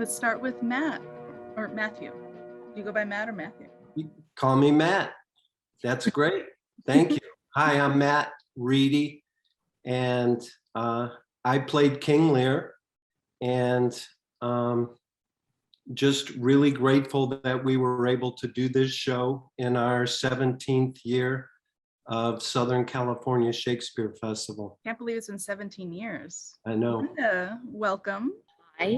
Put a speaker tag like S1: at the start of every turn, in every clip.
S1: Let's start with Matt or Matthew. Do you go by Matt or Matthew?
S2: You call me Matt. That's great. Thank you. Hi, I'm Matt Reidy, and I played King Lear, and just really grateful that we were able to do this show in our 17th year of Southern California Shakespeare Festival.
S1: Can't believe it's been 17 years.
S2: I know.
S1: Linda, welcome.
S3: Hi,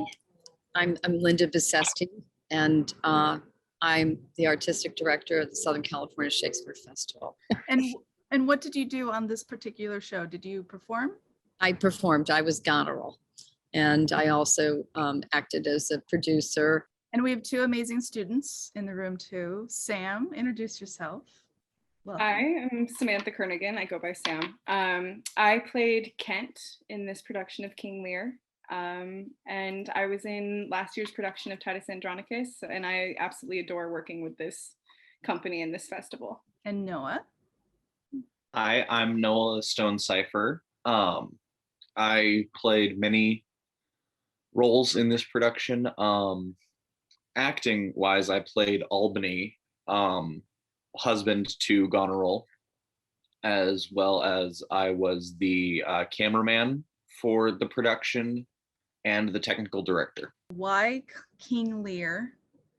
S3: I'm Linda Besti, and I'm the artistic director of the Southern California Shakespeare Festival.
S1: And what did you do on this particular show? Did you perform?
S3: I performed. I was Goneril, and I also acted as a producer.
S1: And we have two amazing students in the room too. Sam, introduce yourself. Welcome.
S4: Hi, I'm Samantha Kernaghan. I go by Sam. I played Kent in this production of King Lear. And I was in last year's production of Titus Andronicus, and I absolutely adore working with this company and this festival.
S1: And Noah.
S5: Hi, I'm Noah Stonecipher. I played many roles in this production. Acting wise, I played Albany, husband to Goneril, as well as I was the cameraman for the production and the technical director.
S1: Why King Lear?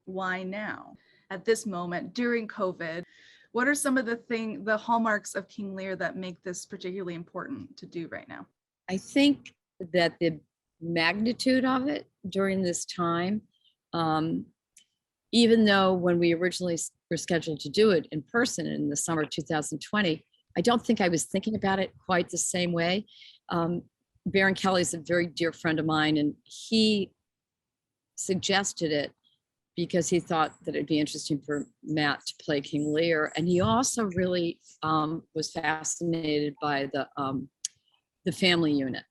S1: Why now? At this moment, during COVID, what are some of the hallmarks of King Lear that make this particularly important to do right now?
S3: I think that the magnitude of it during this time, even though when we originally were scheduled to do it in person in the summer of 2020, I don't think I was thinking about it quite the same way. Baron Kelly is a very dear friend of mine, and he suggested it because he thought that it'd be interesting for Matt to play King Lear. And he also really was fascinated by the family unit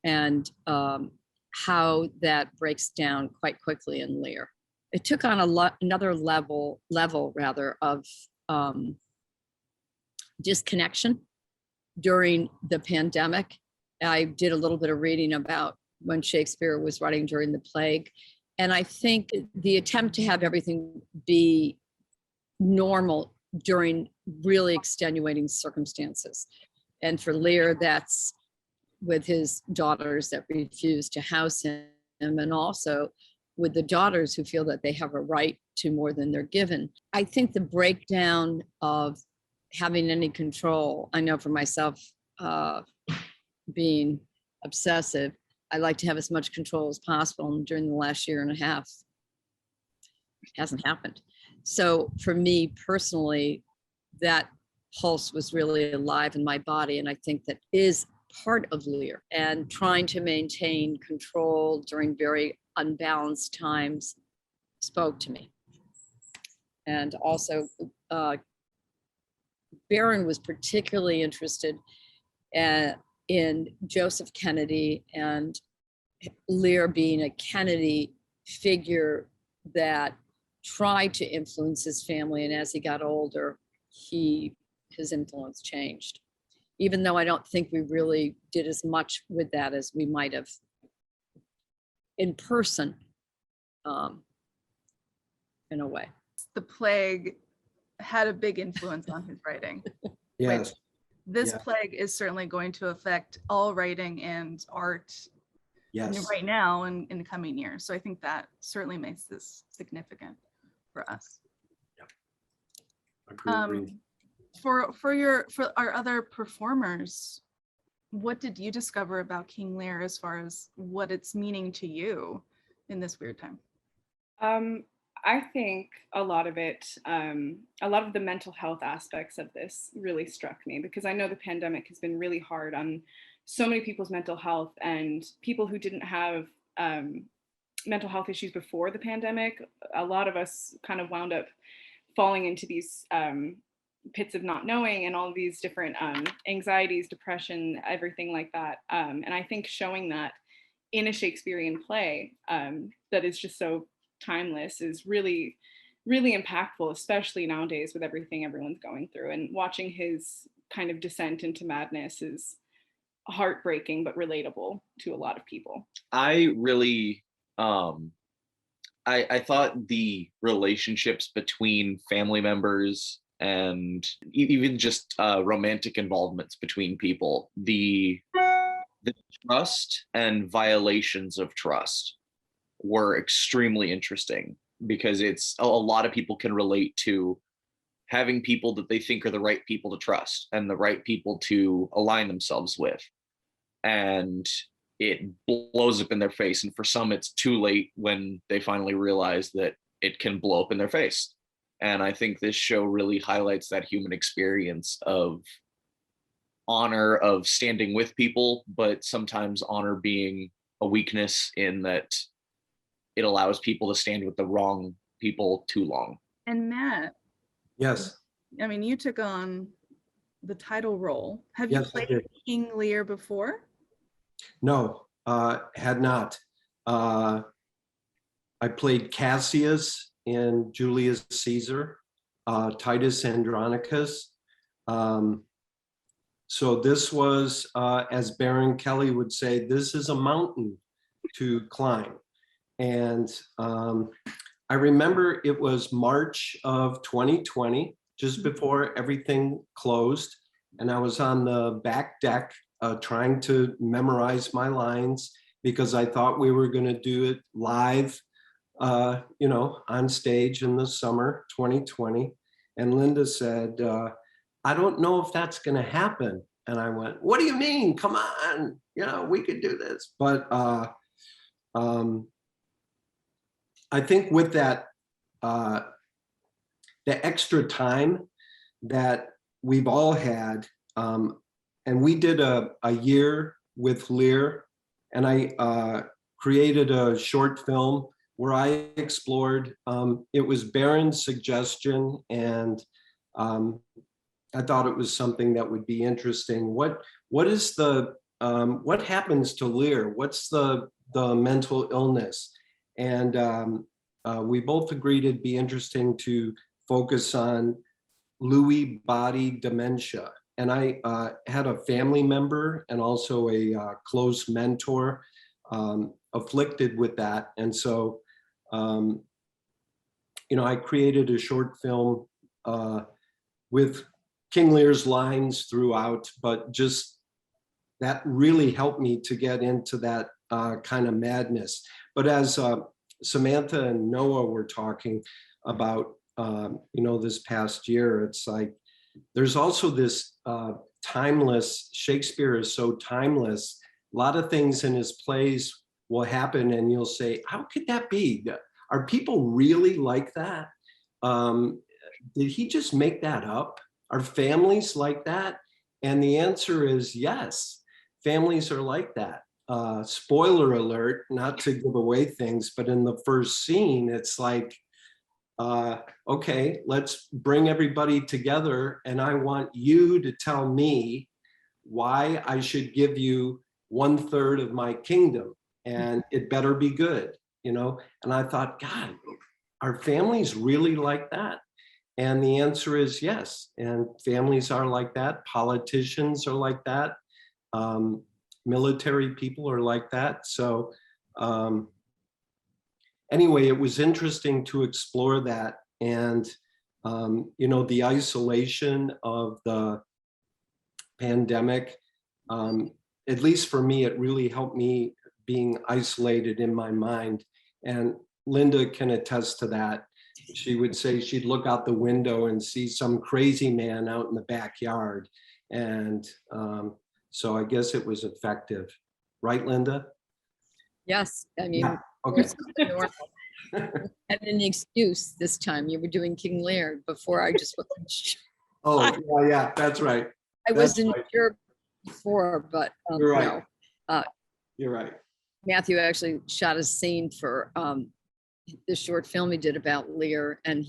S3: and how that breaks down quite quickly in Lear. It took on another level rather of disconnection during the pandemic. I did a little bit of reading about when Shakespeare was writing during the plague. And I think the attempt to have everything be normal during really extenuating circumstances. And for Lear, that's with his daughters that refuse to house him, and also with the daughters who feel that they have a right to more than they're given. I think the breakdown of having any control, I know for myself, being obsessive, I like to have as much control as possible. And during the last year and a half, it hasn't happened. So for me personally, that pulse was really alive in my body. And I think that is part of Lear, and trying to maintain control during very unbalanced times spoke to me. And also, Baron was particularly interested in Joseph Kennedy, and Lear being a Kennedy figure that tried to influence his family. And as he got older, his influence changed, even though I don't think we really did as much with that as we might have in person, in a way.
S1: The plague had a big influence on his writing.
S2: Yes.
S1: This plague is certainly going to affect all writing and art right now and in the coming years. So I think that certainly makes this significant for us.
S2: Agreed.
S1: For our other performers, what did you discover about King Lear as far as what it's meaning to you in this weird time?
S4: I think a lot of it, a lot of the mental health aspects of this really struck me, because I know the pandemic has been really hard on so many people's mental health, and people who didn't have mental health issues before the pandemic. A lot of us kind of wound up falling into these pits of not knowing and all of these different anxieties, depression, everything like that. And I think showing that in a Shakespearean play that is just so timeless is really, really impactful, especially nowadays with everything everyone's going through. And watching his kind of descent into madness is heartbreaking but relatable to a lot of people.
S5: I really I thought the relationships between family members and even just romantic involvements between people, the trust and violations of trust were extremely interesting, because it's a lot of people can relate to having people that they think are the right people to trust and the right people to align themselves with, and it blows up in their face. And for some, it's too late when they finally realize that it can blow up in their face. And I think this show really highlights that human experience of honor, of standing with people, but sometimes honor being a weakness in that it allows people to stand with the wrong people too long.
S1: And Matt,
S2: Yes.
S1: I mean, you took on the title role. Have you
S2: Yes, I
S1: played
S2: did.
S1: King Lear before?
S2: No, had not. I played Cassius in Julius Caesar, Titus Andronicus. So this was, as Baron Kelly would say, this is a mountain to climb. And I remember it was March of 2020, just before everything closed. And I was on the back deck trying to memorize my lines, because I thought we were going to do it live, on stage in the summer 2020. And Linda said, I don't know if that's going to happen. And I went, what do you mean? Come on, we could do this. But I think with that, the extra time that we've all had, and we did a year with Lear, and I created a short film where I explored, it was Baron's suggestion, and I thought it was something that would be interesting. What is the, what happens to Lear? What's the mental illness? And we both agreed it'd be interesting to focus on Lewy body dementia. And I had a family member and also a close mentor afflicted with that. And so, I created a short film with King Lear's lines throughout, but just that really helped me to get into that kind of madness. But as Samantha and Noah were talking about, this past year, it's like, there's also this timeless, Shakespeare is so timeless. A lot of things in his plays will happen and you'll say, how could that be? Are people really like that? Did he just make that up? Are families like that? And the answer is yes, families are like that. Spoiler alert, not to give away things, but in the first scene, it's like, okay, let's bring everybody together, and I want you to tell me why I should give you 1/3 of my kingdom, and it better be good, And I thought, God, are families really like that? And the answer is yes. And families are like that. Politicians are like that. Military people are like that. So anyway, it was interesting to explore that. And, the isolation of the pandemic, at least for me, it really helped me being isolated in my mind. And Linda can attest to that. She would say she'd look out the window and see some crazy man out in the backyard. And so I guess it was effective. Right, Linda?
S3: Yes, I mean,
S2: Yeah. Okay.
S3: had an excuse this time. You were doing King Lear before. I just wasn't sure.
S2: Oh, yeah, that's right.
S3: I
S2: That's
S3: wasn't
S2: right.
S3: sure before, but
S2: You're right.
S3: no.
S2: You're right.
S3: Matthew actually shot a scene for the short film he did about Lear, and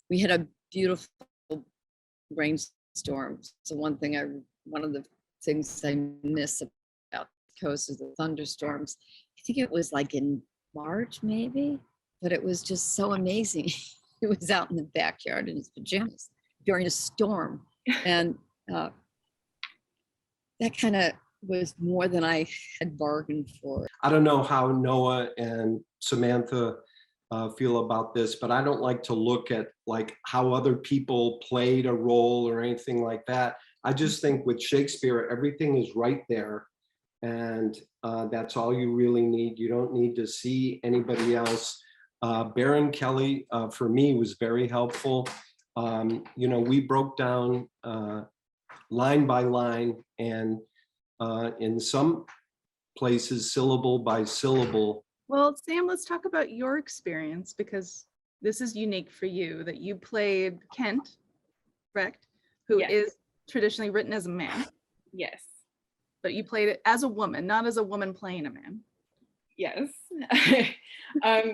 S3: we had a beautiful rainstorm. So one of the things I miss about the coast is the thunderstorms. I think it was like in March maybe, but it was just so amazing. He was out in the backyard in his pajamas during a storm, and that kind of was more than I had bargained for.
S2: I don't know how Noah and Samantha feel about this, but I don't like to look at like how other people played a role or anything like that. I just think with Shakespeare, everything is right there. And that's all you really need. You don't need to see anybody else. Baron Kelly, for me, was very helpful. We broke down line by line, and in some places, syllable by syllable.
S1: Well, Sam, let's talk about your experience, because this is unique for you, that you played Kent, correct? Who
S4: Yes.
S1: is traditionally written as a man,
S4: Yes.
S1: but you played it as a woman, not as a woman playing a man.
S4: Yes.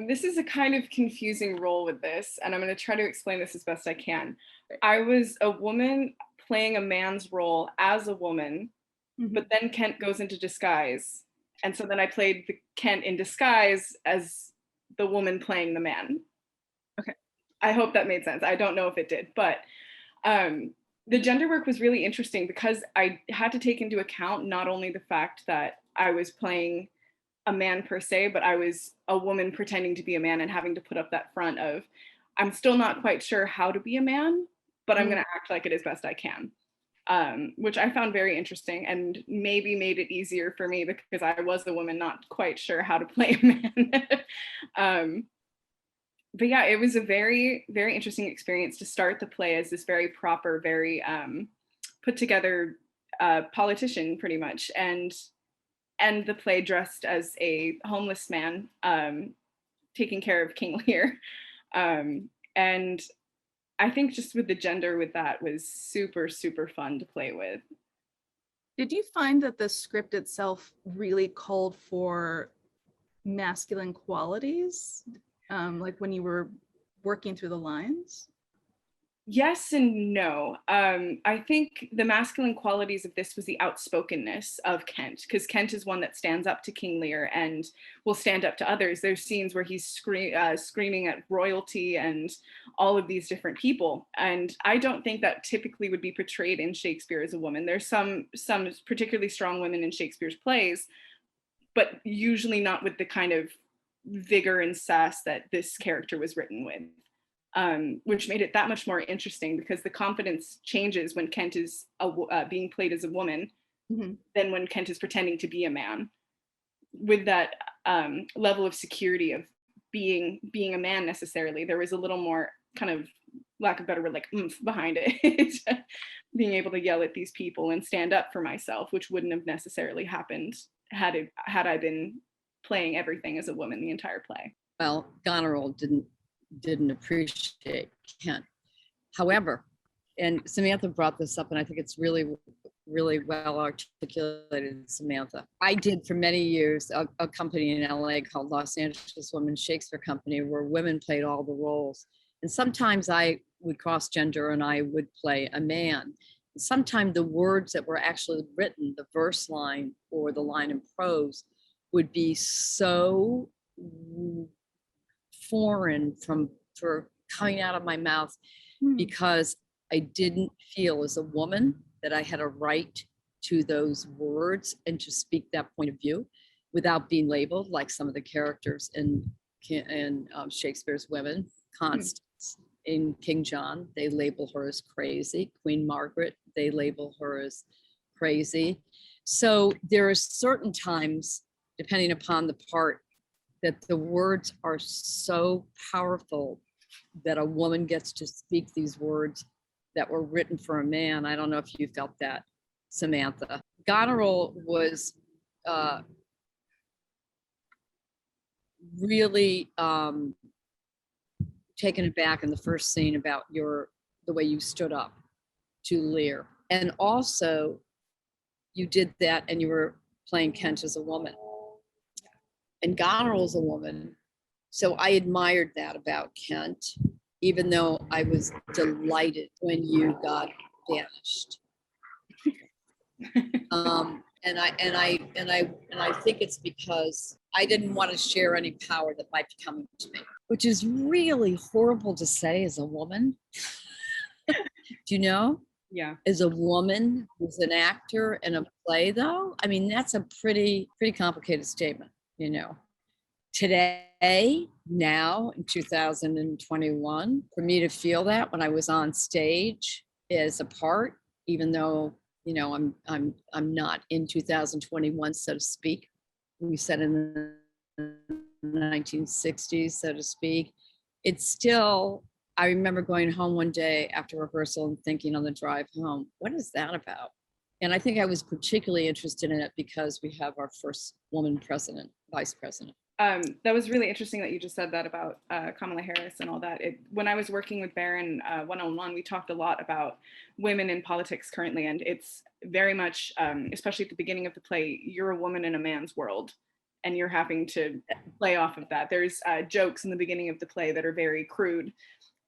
S4: This is a kind of confusing role with this, and I'm going to try to explain this as best I can. I was a woman playing a man's role as a woman, but then Kent goes into disguise. And so then I played the Kent in disguise as the woman playing the man.
S1: Okay.
S4: I hope that made sense. I don't know if it did, but the gender work was really interesting because I had to take into account not only the fact that I was playing a man per se, but I was a woman pretending to be a man and having to put up that front of, I'm still not quite sure how to be a man, but I'm going to act like it as best I can. Which I found very interesting and maybe made it easier for me because I was a woman not quite sure how to play a man. But yeah, it was a very, very interesting experience to start the play as this very proper, very put together politician pretty much, and the play dressed as a homeless man taking care of King Lear. And I think just with the gender with that was super, super fun to play with.
S1: Did you find that the script itself really called for masculine qualities, like when you were working through the lines?
S4: Yes and no. I think the masculine qualities of this was the outspokenness of Kent, because Kent is one that stands up to King Lear and will stand up to others. There's scenes where he's screaming at royalty and all of these different people. And I don't think that typically would be portrayed in Shakespeare as a woman. There's some particularly strong women in Shakespeare's plays, but usually not with the kind of vigor and sass that this character was written with. Which made it that much more interesting because the confidence changes when Kent is being played as a woman than when Kent is pretending to be a man. With that level of security of being a man necessarily, there was a little more kind of, lack of better word, like oomph behind it. Being able to yell at these people and stand up for myself, which wouldn't have necessarily happened had I been playing everything as a woman the entire play.
S3: Well, Goneril didn't appreciate Kent. However, and Samantha brought this up, and I think it's really, really well articulated, Samantha. I did for many years a company in LA called Los Angeles Women's Shakespeare Company, where women played all the roles. And sometimes I would cross gender and I would play a man. Sometimes the words that were actually written, the verse line or the line in prose, would be so foreign for coming out of my mouth because I didn't feel as a woman that I had a right to those words and to speak that point of view without being labeled like some of the characters in Shakespeare's women. Constance in King John, they label her as crazy. Queen Margaret, they label her as crazy. So there are certain times, depending upon the part, that the words are so powerful that a woman gets to speak these words that were written for a man. I don't know if you felt that, Samantha. Goneril was really taken aback in the first scene about the way you stood up to Lear. And also you did that and you were playing Kent as a woman. And Goneril is a woman. So I admired that about Kent, even though I was delighted when you got banished. And I think it's because I didn't want to share any power that might be coming to me, which is really horrible to say as a woman. Do you know?
S4: Yeah.
S3: As a woman who's an actor in a play, though, I mean, that's a pretty complicated statement, you know. Today, now in 2021, for me to feel that when I was on stage as a part, even though, you know, I'm not in 2021, so to speak. We said in the 1960s, so to speak. It's still, I remember going home one day after rehearsal and thinking on the drive home, what is that about? And I think I was particularly interested in it because we have our first woman president, vice president.
S4: That was really interesting that you just said that about Kamala Harris and all that. When I was working with Baron one-on-one, we talked a lot about women in politics currently, and it's very much, especially at the beginning of the play, you're a woman in a man's world, and you're having to play off of that. There's jokes in the beginning of the play that are very crude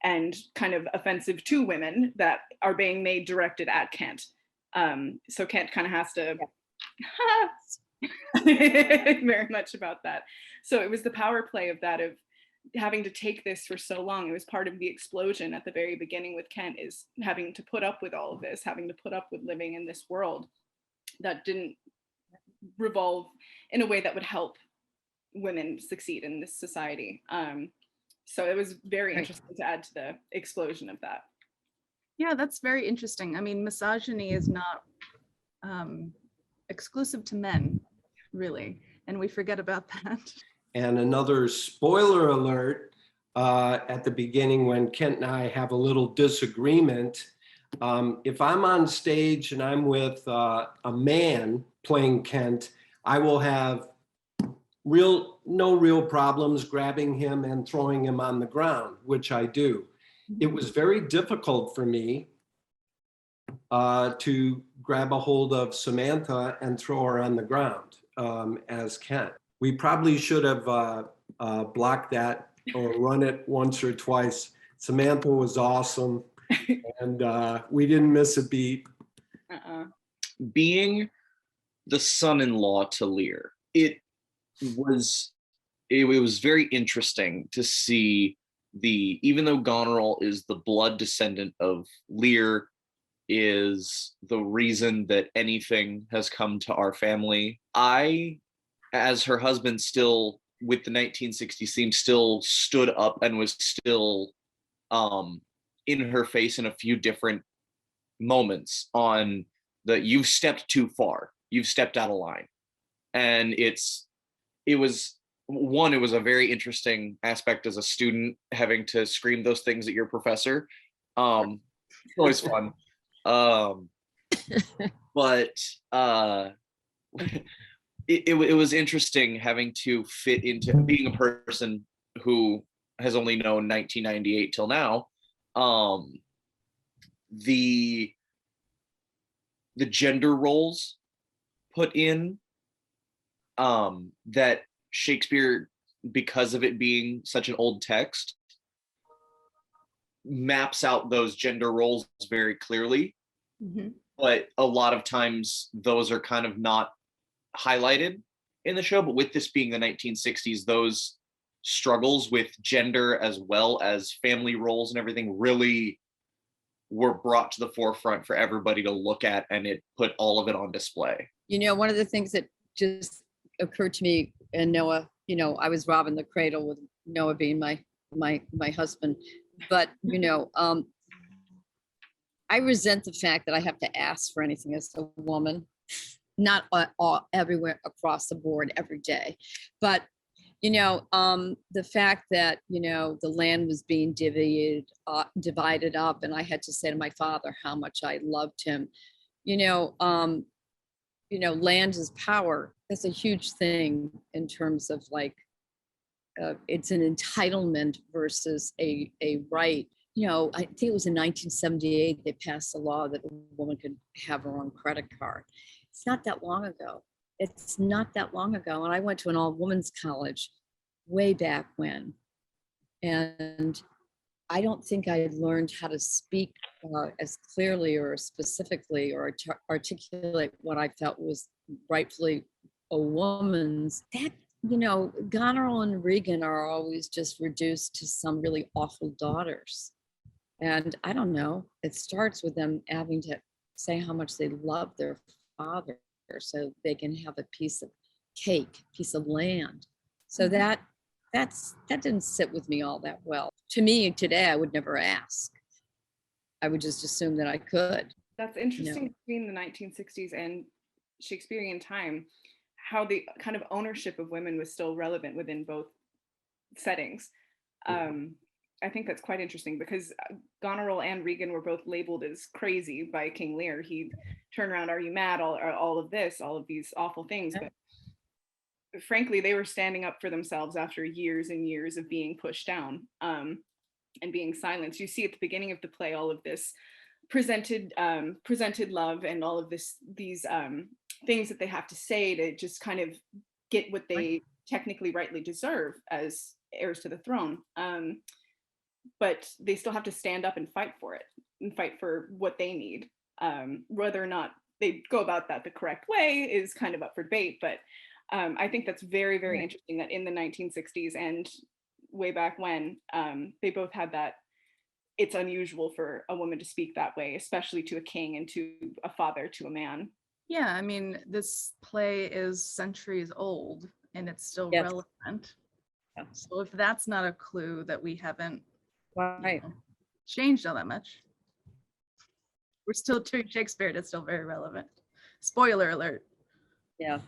S4: and kind of offensive to women that are being made directed at Kent. So Kent kind of has to very much about that. So it was the power play of that, of having to take this for so long. It was part of the explosion at the very beginning with Kent, is having to put up with all of this, having to put up with living in this world that didn't revolve in a way that would help women succeed in this society. So it was very interesting to add to the explosion of that.
S1: Yeah, that's very interesting. I mean, misogyny is not exclusive to men, really, and we forget about that.
S2: And another spoiler alert, at the beginning when Kent and I have a little disagreement, if I'm on stage and I'm with a man playing Kent, I will have no real problems grabbing him and throwing him on the ground, which I do. It was very difficult for me to grab a hold of Samantha and throw her on the ground as Kent. We probably should have blocked that or run it once or twice. Samantha was awesome, and we didn't miss a beat.
S5: Being the son-in-law to Lear, it was very interesting to see even though Goneril is the blood descendant of Lear, is the reason that anything has come to our family. I, as her husband, still with the 1960s theme, still stood up and was still in her face in a few different moments on you've stepped too far, you've stepped out of line. And it was a very interesting aspect as a student, having to scream those things at your professor. It's always fun. But it was interesting having to fit into being a person who has only known 1998 till now. The gender roles put in, that Shakespeare, because of it being such an old text, maps out those gender roles very clearly. Mm-hmm. But a lot of times those are kind of not highlighted in the show. But with this being the 1960s, those struggles with gender as well as family roles and everything really were brought to the forefront for everybody to look at, and it put all of it on display.
S3: You know, one of the things that just occurred to me, and Noah, you know, I was robbing the cradle with Noah being my husband, but you know, I resent the fact that I have to ask for anything as a woman, not everywhere across the board every day, but you know, the fact that, you know, the land was being divided up, and I had to say to my father how much I loved him. You know, land is power. That's a huge thing in terms of like, it's an entitlement versus a right. You know, I think it was in 1978 they passed a law that a woman could have her own credit card. It's not that long ago. It's not that long ago. And I went to an all-women's college way back when. And I don't think I had learned how to speak as clearly or specifically or articulate what I felt was rightfully a woman's. That, you know, Goneril and Regan are always just reduced to some really awful daughters. And I don't know, it starts with them having to say how much they love their father so they can have a piece of cake, piece of land. So that didn't sit with me all that well. To me today, I would never ask. I would just assume that I could.
S4: That's interesting between the 1960s and Shakespearean time, how the kind of ownership of women was still relevant within both settings. I think that's quite interesting because Goneril and Regan were both labeled as crazy by King Lear. He turned around, are you mad? All of this, all of these awful things. But frankly, they were standing up for themselves after years and years of being pushed down and being silenced. You see at the beginning of the play, all of this presented love and all of these things that they have to say to just kind of get what they technically rightly deserve as heirs to the throne. But they still have to stand up and fight for it and fight for what they need. Whether or not they go about that the correct way is kind of up for debate. But I think that's very, very interesting that in the 1960s and way back when, they both had that. It's unusual for a woman to speak that way, especially to a king and to a father, to a man.
S1: Yeah, I mean, this play is centuries old and it's still relevant.
S3: Yeah.
S1: So if that's not a clue that we haven't changed all that much, we're still doing Shakespeare and it's still very relevant. Spoiler alert.
S3: Yeah.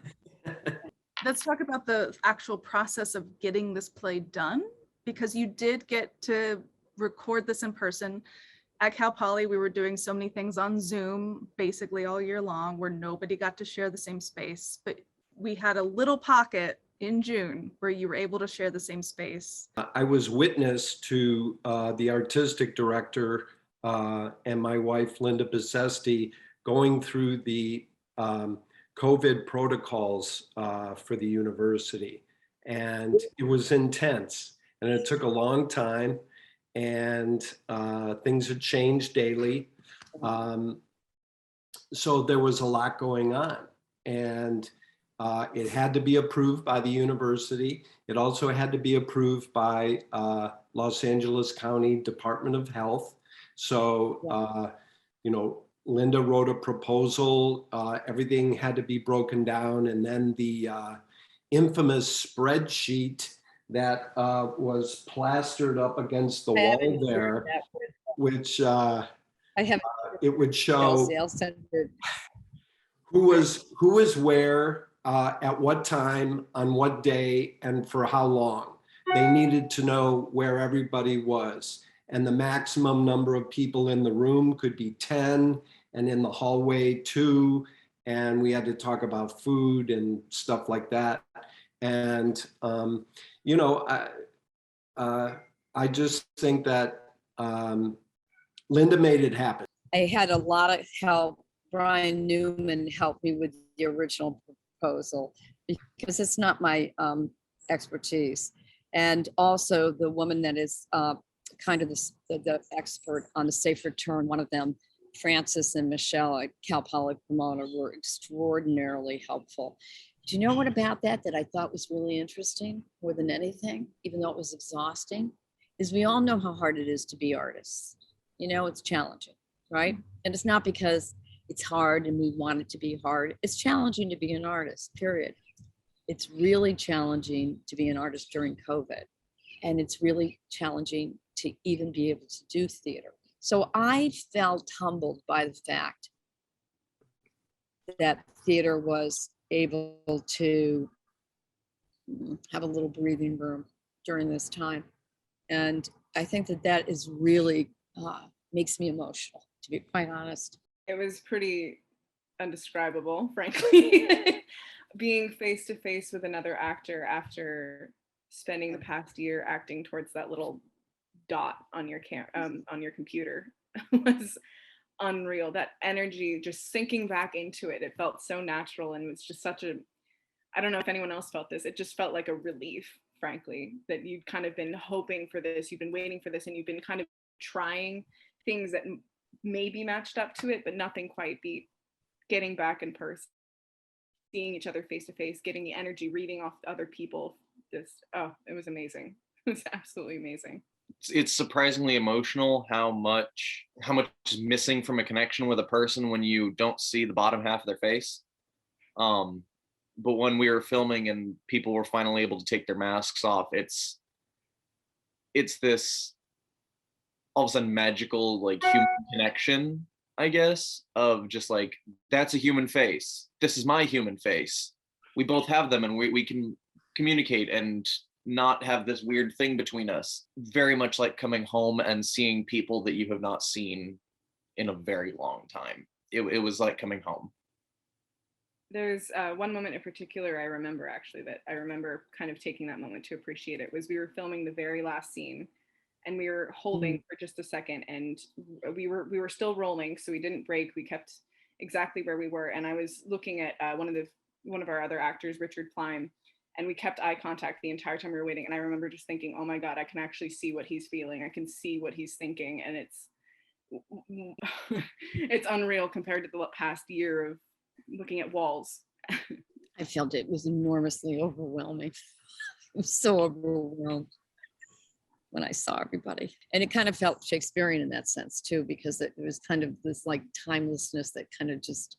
S1: Let's talk about the actual process of getting this play done, because you did get to record this in person. At Cal Poly, we were doing so many things on Zoom basically all year long where nobody got to share the same space, but we had a little pocket in June where you were able to share the same space.
S2: I was witness to the artistic director and my wife, Linda Besti, going through the COVID protocols for the university. And it was intense and it took a long time and things had changed daily. So there was a lot going on. And it had to be approved by the university. It also had to be approved by Los Angeles County Department of Health. So, Linda wrote a proposal. Everything had to be broken down. And then the infamous spreadsheet that was plastered up against the wall there, which
S3: I have
S2: it would show
S3: I'll send it.
S2: who was where, at what time, on what day, and for how long. They needed to know where everybody was. And the maximum number of people in the room could be 10, and in the hallway 2. And we had to talk about food and stuff like that. And, I just think that Linda made it happen.
S3: I had a lot of help. Brian Newman helped me with the original proposal because it's not my expertise. And also the woman that is kind of the expert on the safe return, one of them, Frances and Michelle at Cal Poly Pomona, were extraordinarily helpful. Do you know what about that I thought was really interesting more than anything, even though it was exhausting, is we all know how hard it is to be artists. It's challenging, right? And it's not because it's hard and we want it to be hard. It's challenging to be an artist, period. It's really challenging to be an artist during COVID. And it's really challenging to even be able to do theater. So I felt humbled by the fact that theater was able to have a little breathing room during this time. And I think that is really makes me emotional, to be quite honest.
S4: It was pretty undescribable, frankly, being face to face with another actor after spending the past year acting towards that little dot on your on your computer was unreal. That energy, just sinking back into it, it felt so natural, and it was just such a, I don't know if anyone else felt this, it just felt like a relief, frankly, that you'd kind of been hoping for this, you've been waiting for this, and you've been kind of trying things that maybe matched up to it, but nothing quite beat getting back in person, seeing each other face to face, getting the energy, reading off other people. Just, oh, it was amazing. It was absolutely amazing.
S5: it's surprisingly emotional how much is missing from a connection with a person when you don't see the bottom half of their face. But when we were filming and people were finally able to take their masks off, it's this all of a sudden magical, like, human connection, I guess, of just like, that's a human face. This is my human face. We both have them, and we can communicate and not have this weird thing between us. Very much like coming home and seeing people that you have not seen in a very long time. It was like coming home.
S4: There's one moment in particular I remember, actually, that I remember kind of taking that moment to appreciate it. Was we were filming the very last scene, and we were holding for just a second, and we were still rolling, so we didn't break. We kept exactly where we were, and I was looking at one of our other actors, Richard Plime, and we kept eye contact the entire time we were waiting. And I remember just thinking, oh my God, I can actually see what he's feeling. I can see what he's thinking, and it's unreal compared to the past year of looking at walls.
S3: I felt it was enormously overwhelming. I was so overwhelmed when I saw everybody. And it kind of felt Shakespearean in that sense too, because it was kind of this like timelessness that kind of just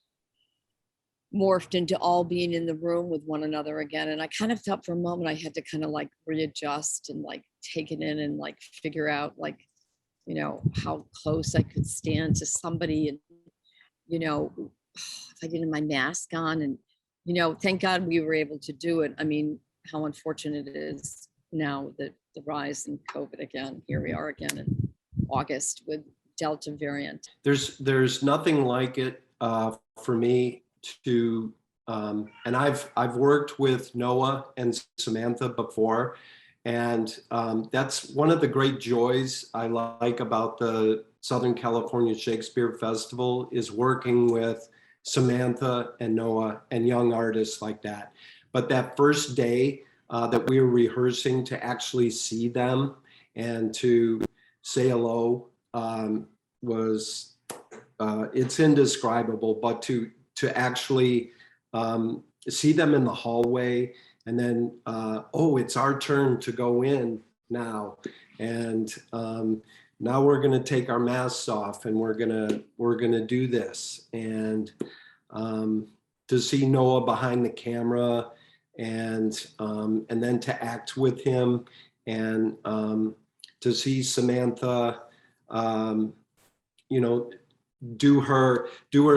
S3: morphed into all being in the room with one another again. And I kind of felt for a moment I had to kind of like readjust and like take it in and like figure out like, you know, how close I could stand to somebody, and, you know, if I didn't have my mask on, and, you know, thank God we were able to do it. I mean, how unfortunate it is now that the rise in COVID again, here we are again in August with Delta variant.
S2: There's nothing like it for me to, and I've worked with Noah and Samantha before, and that's one of the great joys I like about the Southern California Shakespeare Festival, is working with Samantha and Noah and young artists like that. But that first day that we were rehearsing, to actually see them and to say hello was, it's indescribable. But to actually see them in the hallway, and then, oh, it's our turn to go in now. And now we're gonna take our masks off, and we're gonna do this. And to see Noah behind the camera, and then to act with him, and to see Samantha, you know, do her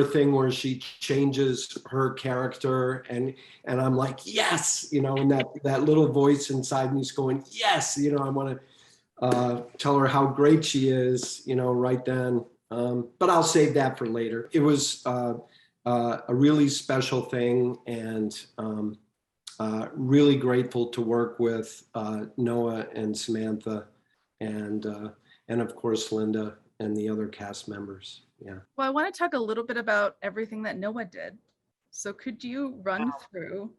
S2: thing where she changes her character, and I'm like, yes, you know, and that little voice inside me is going, yes, you know, I want to tell her how great she is, you know, right then. But I'll save that for later. It was a really special thing, and really grateful to work with Noah and Samantha, and of course Linda and the other cast members. Yeah.
S1: Well, I want to talk a little bit about everything that Noah did. So could you run through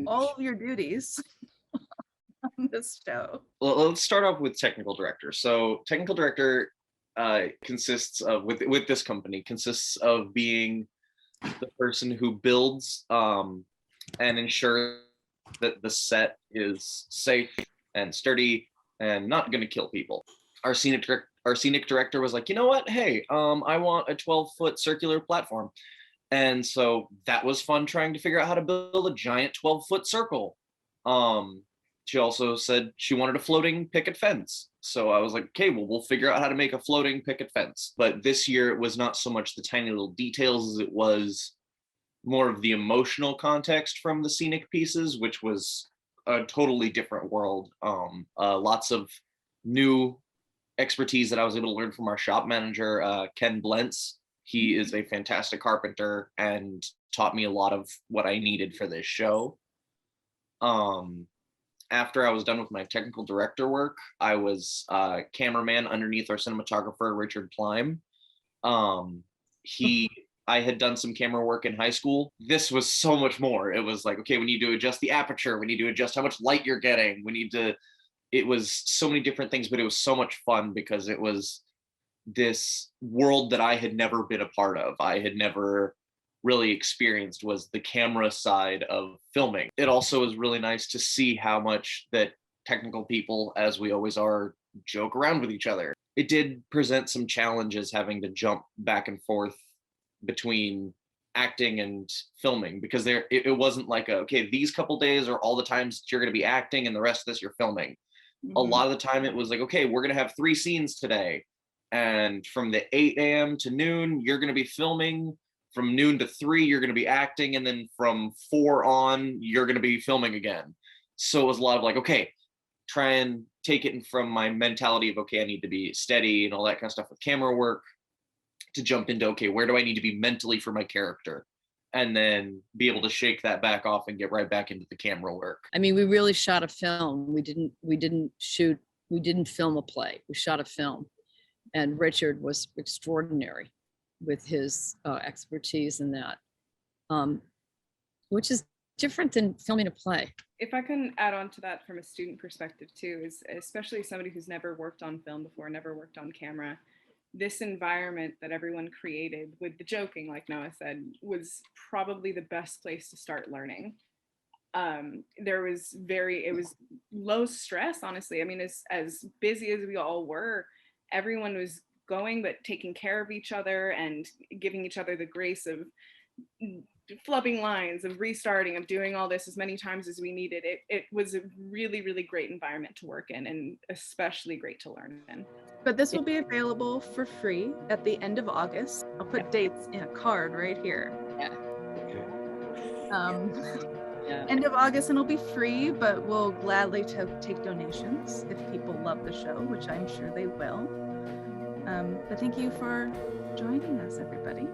S1: all of your duties on this show?
S5: Well, let's start off with technical director. So technical director consists of, with this company, consists of being the person who builds and ensures that the set is safe and sturdy and not going to kill people. Our scenic director was like, you know what? Hey, I want a 12-foot circular platform. And so that was fun, trying to figure out how to build a giant 12-foot circle. She also said she wanted a floating picket fence. So I was like, okay, well, we'll figure out how to make a floating picket fence. But this year it was not so much the tiny little details as it was more of the emotional context from the scenic pieces, which was a totally different world. Lots of new expertise that I was able to learn from our shop manager, Ken Blentz. He is a fantastic carpenter and taught me a lot of what I needed for this show. After I was done with my technical director work, I was cameraman underneath our cinematographer, Richard Plime. I had done some camera work in high school. This was so much more. It was like, okay, we need to adjust the aperture. We need to adjust how much light you're getting. It was so many different things, but it was so much fun because it was this world that I had never been a part of. I had never really experienced, was the camera side of filming. It also was really nice to see how much that technical people, as we always are, joke around with each other. It did present some challenges having to jump back and forth between acting and filming, because it wasn't like okay, these couple days are all the times you're going to be acting and the rest of this you're filming.
S1: Mm-hmm.
S5: A lot of the time it was like, okay, we're going to have 3 scenes today, and from the 8 a.m. to noon you're going to be filming, from noon to 3 you're going to be acting, and then from 4 on you're going to be filming again. So it was a lot of like, okay, try and take it from my mentality of, okay, I need to be steady and all that kind of stuff with camera work, to jump into, okay, where do I need to be mentally for my character? And then be able to shake that back off and get right back into the camera work.
S3: I mean, we really shot a film. We didn't film a play. We shot a film. And Richard was extraordinary with his expertise in that, which is different than filming a play.
S4: If I can add on to that from a student perspective too, is especially somebody who's never worked on film before, never worked on camera, this environment that everyone created with the joking, like Noah said, was probably the best place to start learning. It was low stress, honestly. I mean, as busy as we all were, everyone was going but taking care of each other and giving each other the grace of flubbing lines, of restarting, of doing all this as many times as we needed. It was a really, really great environment to work in, and especially great to learn in.
S1: But this will be available for free at the end of August. I'll put dates in a card right here.
S3: Yeah.
S1: Yeah. End of August, and it'll be free, but we'll gladly take donations if people love the show, which I'm sure they will. But thank you for joining us, everybody.